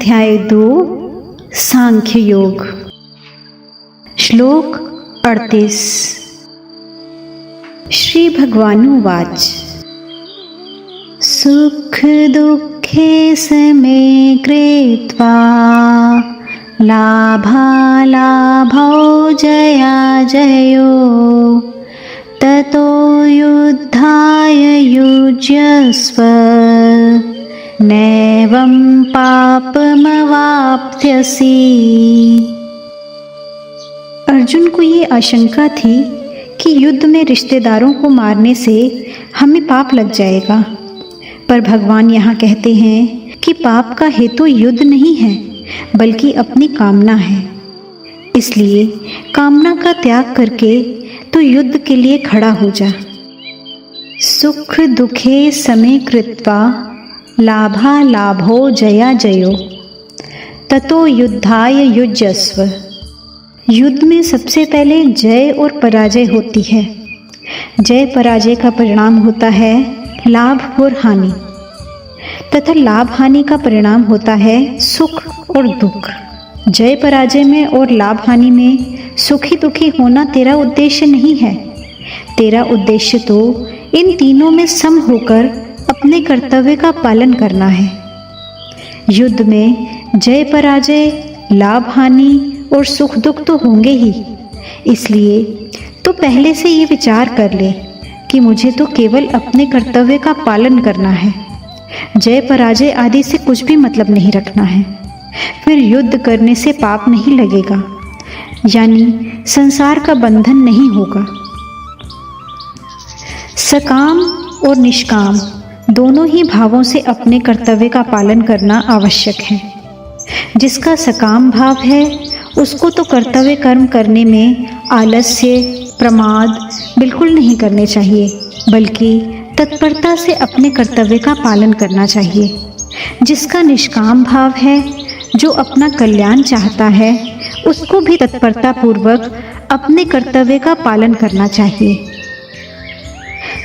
अध्याय 2 सांख्य योग। श्लोक 38। श्री भगवानुवाच सुख दुःखे समे कृत्वा लाभालाभौ जयाजयो ततो युद्धाय युज्यस्व नैवं पापमवाप्स्यसि। अर्जुन को ये आशंका थी कि युद्ध में रिश्तेदारों को मारने से हमें पाप लग जाएगा, पर भगवान यहाँ कहते हैं कि पाप का हेतु युद्ध नहीं है बल्कि अपनी कामना है। इसलिए कामना का त्याग करके तो युद्ध के लिए खड़ा हो जा। सुख दुखे समे कृत्वा लाभालाभो जयाजयो ततो युद्धाय युज्यस्व। युद्ध में सबसे पहले जय और पराजय होती है। जय पराजय का परिणाम होता है लाभ और हानि, तथा लाभ हानि का परिणाम होता है सुख और दुख। जय पराजय में और लाभ हानि में सुखी दुखी होना तेरा उद्देश्य नहीं है। तेरा उद्देश्य तो इन तीनों में सम होकर अपने कर्तव्य का पालन करना है। युद्ध में जय पराजय, लाभ हानि और सुख दुख तो होंगे ही। इसलिए तो पहले से ये विचार कर ले कि मुझे तो केवल अपने कर्तव्य का पालन करना है। जय पराजय आदि से कुछ भी मतलब नहीं रखना है। फिर युद्ध करने से पाप नहीं लगेगा, यानी संसार का बंधन नहीं होगा। सकाम और निष्काम दोनों ही भावों से अपने कर्तव्य का पालन करना आवश्यक है। जिसका सकाम भाव है उसको तो कर्तव्य कर्म करने में आलस्य, प्रमाद बिल्कुल नहीं करने चाहिए, बल्कि तत्परता से अपने कर्तव्य का पालन करना चाहिए। जिसका निष्काम भाव है, जो अपना कल्याण चाहता है, उसको भी तत्परता पूर्वक अपने कर्तव्य का पालन करना चाहिए।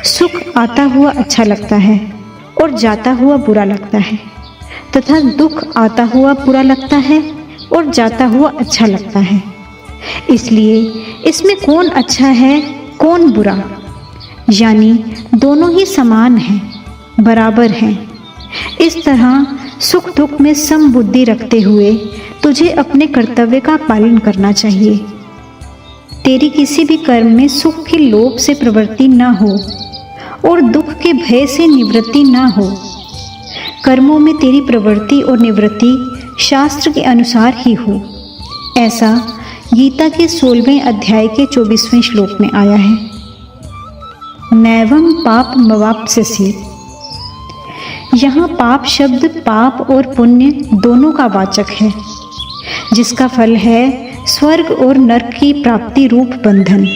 सुख आता हुआ अच्छा लगता है और जाता हुआ बुरा लगता है, तथा दुख आता हुआ बुरा लगता है और जाता हुआ अच्छा लगता है। इसलिए इसमें कौन अच्छा है कौन बुरा, यानी दोनों ही समान हैं, बराबर हैं। इस तरह सुख दुख में सम बुद्धि रखते हुए तुझे अपने कर्तव्य का पालन करना चाहिए। तेरी किसी भी कर्म में सुख के लोभ से प्रवृत्ति न हो और दुख के भय से निवृत्ति न हो। कर्मों में तेरी प्रवृत्ति और निवृत्ति शास्त्र के अनुसार ही हो। ऐसा गीता के 16वें अध्याय के 24वें श्लोक में आया है। नैवं पापमवाप्स्यसि। यहाँ पाप शब्द पाप और पुण्य दोनों का वाचक है, जिसका फल है स्वर्ग और नरक की प्राप्ति रूप बंधन,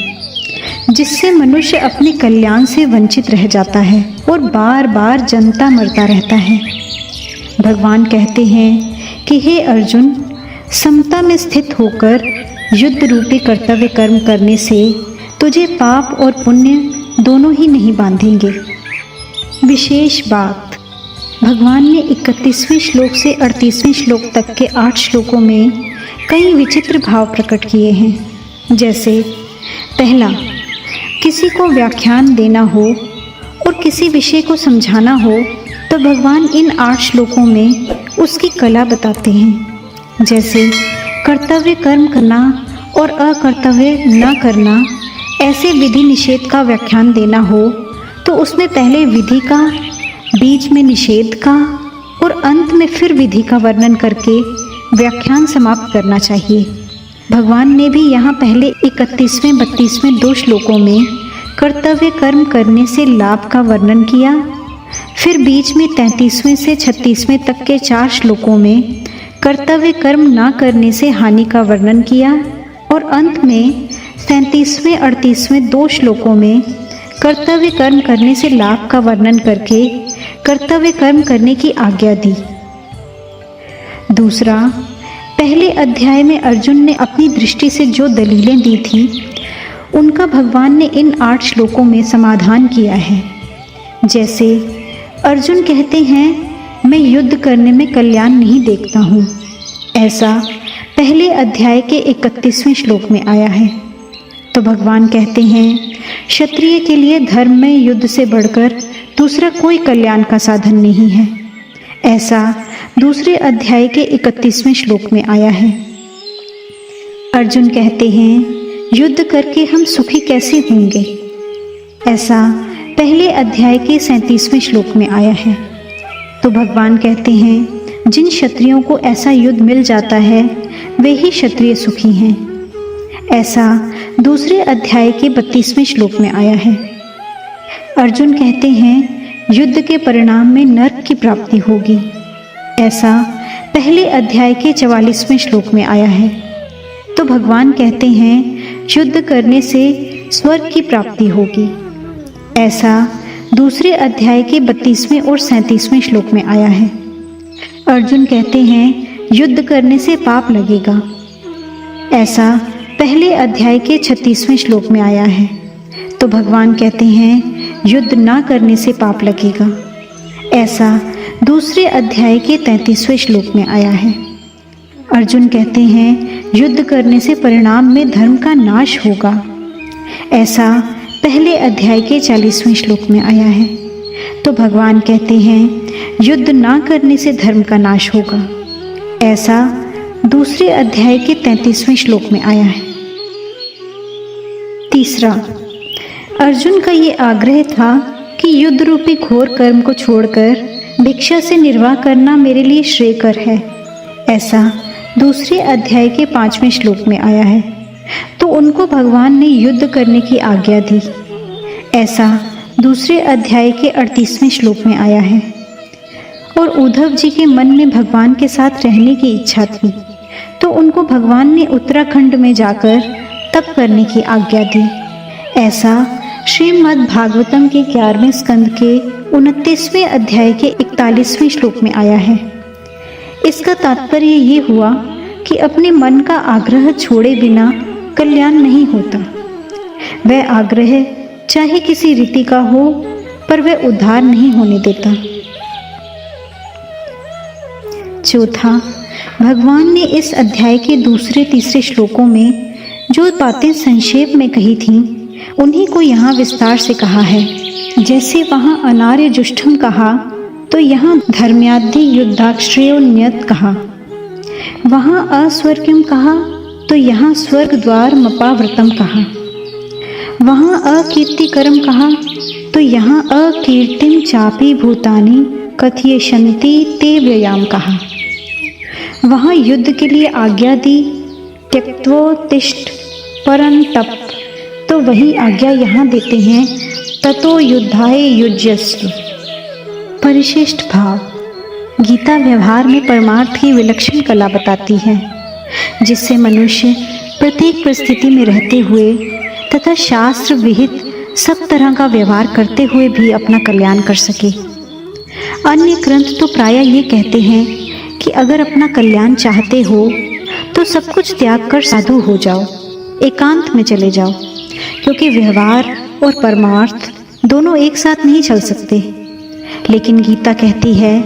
जिससे मनुष्य अपने कल्याण से वंचित रह जाता है और बार बार जन्मता मरता रहता है। भगवान कहते हैं कि हे अर्जुन, समता में स्थित होकर युद्ध रूपी कर्तव्य कर्म करने से तुझे पाप और पुण्य दोनों ही नहीं बांधेंगे। विशेष बात, भगवान ने 31वें श्लोक से 38वें श्लोक तक के 8 श्लोकों में कई विचित्र भाव प्रकट किए हैं। जैसे पहला, किसी को व्याख्यान देना हो और किसी विषय को समझाना हो तो भगवान इन 8 श्लोकों में उसकी कला बताते हैं। जैसे कर्तव्य कर्म करना और अकर्तव्य न करना, ऐसे विधि निषेध का व्याख्यान देना हो तो उसमें पहले विधि का, बीच में निषेध का और अंत में फिर विधि का वर्णन करके व्याख्यान समाप्त करना चाहिए। भगवान ने भी यहाँ पहले 31वें 32वें 2 श्लोकों में कर्तव्य कर्म करने से लाभ का वर्णन किया, फिर बीच में 33वें से 36वें तक के 4 श्लोकों में कर्तव्य कर्म ना करने से हानि का वर्णन किया, और अंत में 37वें 38वें 2 श्लोकों में कर्तव्य कर्म करने से लाभ का वर्णन करके कर्तव्य कर्म करने की आज्ञा दी। दूसरा, पहले अध्याय में अर्जुन ने अपनी दृष्टि से जो दलीलें दी थी उनका भगवान ने इन 8 श्लोकों में समाधान किया है। जैसे अर्जुन कहते हैं, मैं युद्ध करने में कल्याण नहीं देखता हूँ। ऐसा पहले अध्याय के 31वें श्लोक में आया है। तो भगवान कहते हैं, क्षत्रिय के लिए धर्म में युद्ध से बढ़कर दूसरा कोई कल्याण का साधन नहीं है। ऐसा दूसरे अध्याय के 31वें श्लोक में आया है। अर्जुन कहते हैं, युद्ध करके हम सुखी कैसे होंगे? ऐसा पहले अध्याय के 37वें श्लोक में आया है। तो भगवान कहते हैं, जिन क्षत्रियों को ऐसा युद्ध मिल जाता है वे ही क्षत्रिय सुखी हैं। ऐसा दूसरे अध्याय के 32वें श्लोक में आया है। अर्जुन कहते हैं, युद्ध के परिणाम में नरक की प्राप्ति होगी। ऐसा पहले अध्याय के 44वें श्लोक में आया है। तो भगवान कहते हैं, युद्ध करने से स्वर्ग की प्राप्ति होगी। ऐसा दूसरे अध्याय के 32वें और 37वें श्लोक में आया है। अर्जुन कहते हैं, युद्ध करने से पाप लगेगा। ऐसा पहले अध्याय के 36वें श्लोक में आया है। तो भगवान कहते हैं, युद्ध ना करने से पाप लगेगा। ऐसा दूसरे अध्याय के 33वें श्लोक में आया है। अर्जुन कहते हैं, युद्ध करने से परिणाम में धर्म का नाश होगा। ऐसा पहले अध्याय के 40वें श्लोक में आया है। तो भगवान कहते हैं, युद्ध ना करने से धर्म का नाश होगा। ऐसा दूसरे अध्याय के 33वें श्लोक में आया है। तीसरा, अर्जुन का ये आग्रह था कि युद्ध रूपी घोर कर्म को छोड़कर भिक्षा से निर्वाह करना मेरे लिए श्रेयकर है। ऐसा दूसरे अध्याय के 5वें श्लोक में आया है। तो उनको भगवान ने युद्ध करने की आज्ञा दी। ऐसा दूसरे अध्याय के 38वें श्लोक में आया है। और उद्धव जी के मन में भगवान के साथ रहने की इच्छा थी, तो उनको भगवान ने उत्तराखंड में जाकर तप करने की आज्ञा दी। ऐसा श्रीमद् भागवतम के 11वें स्कंद के 29वें अध्याय के 41वें श्लोक में आया है। इसका तात्पर्य ये हुआ कि अपने मन का आग्रह छोड़े बिना कल्याण नहीं होता। वह आग्रह चाहे किसी रीति का हो, पर वह उद्धार नहीं होने देता। चौथा, भगवान ने इस अध्याय के दूसरे तीसरे श्लोकों में जो बातें संक्षेप में कही थीं, उन्हीं को यहाँ विस्तार से कहा है। जैसे वहाँ अनार्य जुष्टम कहा, तो यहाँ धर्म्याद्धि युद्धाश्रयोन्यत कहा। वहाँ अस्वर्ग्यम कहा, तो यहाँ स्वर्ग द्वार मपाव्रतम कहा। वहाँ अकीर्तिकरम कहा, तो यहाँ अकीर्तिम चापी भूतानि कथयेशन्ति ते व्ययाम कहा। वहाँ युद्ध के लिए आज्ञा दी, त्यक्त्वोत्तिष्ठ परं तप, तो वही आज्ञा यहाँ देते हैं, ततो युद्धाय युज्यस्व। परिशिष्ट भाव। गीता व्यवहार में परमार्थ की विलक्षण कला बताती है, जिससे मनुष्य प्रत्येक परिस्थिति में रहते हुए तथा शास्त्र विहित सब तरह का व्यवहार करते हुए भी अपना कल्याण कर सके। अन्य ग्रंथ तो प्रायः ये कहते हैं कि अगर अपना कल्याण चाहते हो तो सब कुछ त्याग कर साधु हो जाओ, एकांत में चले जाओ, क्योंकि व्यवहार और परमार्थ दोनों एक साथ नहीं चल सकते। लेकिन गीता कहती है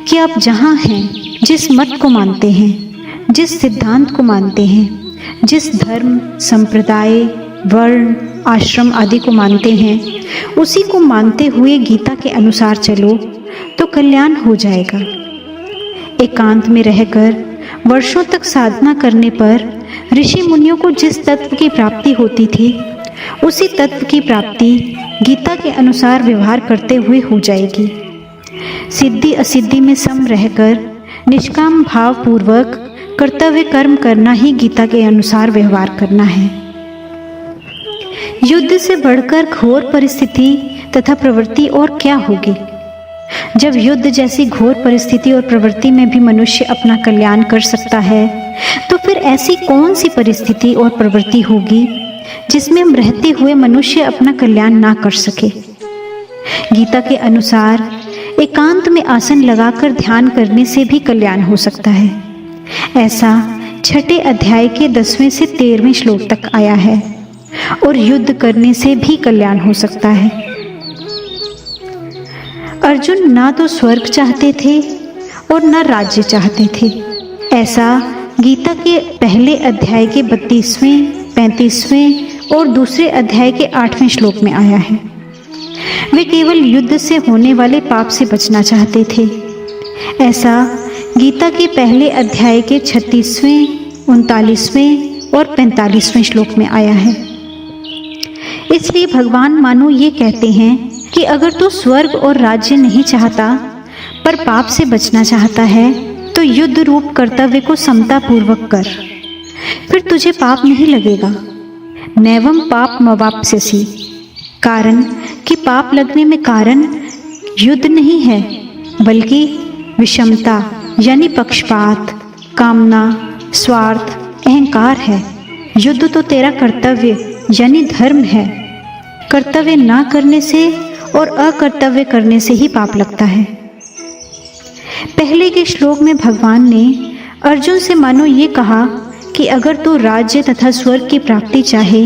कि आप जहाँ हैं, जिस मत को मानते हैं, जिस सिद्धांत को मानते हैं, जिस धर्म, संप्रदाय, वर्ण, आश्रम आदि को मानते हैं, उसी को मानते हुए गीता के अनुसार चलो तो कल्याण हो जाएगा। एकांत में रहकर वर्षों तक साधना करने पर ऋषि मुनियों को जिस तत्व की प्राप्ति होती थी, उसी तत्व की प्राप्ति गीता के अनुसार व्यवहार करते हुए हो जाएगी। सिद्धि असिद्धि में सम रहकर निष्काम भाव पूर्वक कर्तव्य कर्म करना ही गीता के अनुसार व्यवहार करना है। युद्ध से बढ़कर घोर परिस्थिति तथा प्रवृत्ति और क्या होगी? जब युद्ध जैसी घोर परिस्थिति और प्रवृत्ति में भी मनुष्य अपना कल्याण कर सकता है, तो फिर ऐसी कौन सी परिस्थिति और प्रवृत्ति होगी जिसमें हम रहते हुए मनुष्य अपना कल्याण ना कर सके? गीता के अनुसार एकांत में आसन लगाकर ध्यान करने से भी कल्याण हो सकता है। ऐसा छठे अध्याय के 10वें से 13वें श्लोक तक आया है। और युद्ध करने से भी कल्याण हो सकता है। अर्जुन ना तो स्वर्ग चाहते थे और न राज्य चाहते थे। ऐसा गीता के पहले अध्याय के 32वें, 35वें और दूसरे अध्याय के 8वें श्लोक में आया है। वे केवल युद्ध से होने वाले पाप से बचना चाहते थे। ऐसा गीता के पहले अध्याय के 36वें, 39वें और 45वें श्लोक में आया है। इसलिए भगवान मानो ये कहते हैं कि अगर तू स्वर्ग और राज्य नहीं चाहता पर पाप से बचना चाहता है तो युद्ध रूप कर्तव्य को समता पूर्वक कर, फिर तुझे पाप नहीं लगेगा। नैवम पाप मवाप्स्यसि, कारण कि पाप लगने में कारण युद्ध नहीं है बल्कि विषमता यानी पक्षपात, कामना, स्वार्थ, अहंकार है। युद्ध तो तेरा कर्तव्य यानी धर्म है। कर्तव्य ना करने से और अकर्तव्य करने से ही पाप लगता है। पहले के श्लोक में भगवान ने अर्जुन से मानो ये कहा कि अगर तू राज्य तथा स्वर्ग की प्राप्ति चाहे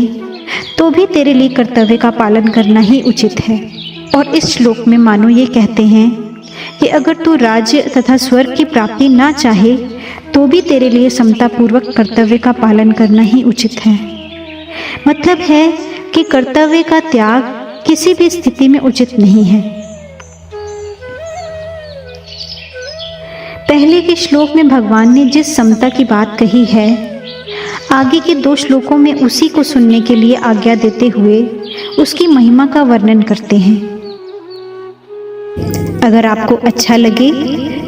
तो भी तेरे लिए कर्तव्य का पालन करना ही उचित है। और इस श्लोक में मानो ये कहते हैं कि अगर तू राज्य तथा स्वर्ग की प्राप्ति ना चाहे तो भी तेरे लिए समतापूर्वक कर्तव्य का पालन करना ही उचित है। मतलब है कि कर्तव्य का त्याग किसी भी स्थिति में उचित नहीं है। पहले के श्लोक में भगवान ने जिस समता की बात कही है, आगे के 2 श्लोकों में उसी को सुनने के लिए आज्ञा देते हुए उसकी महिमा का वर्णन करते हैं। अगर आपको अच्छा लगे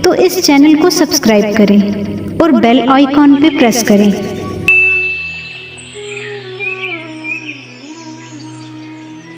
तो इस चैनल को सब्सक्राइब करें और बेल आइकॉन पे प्रेस करें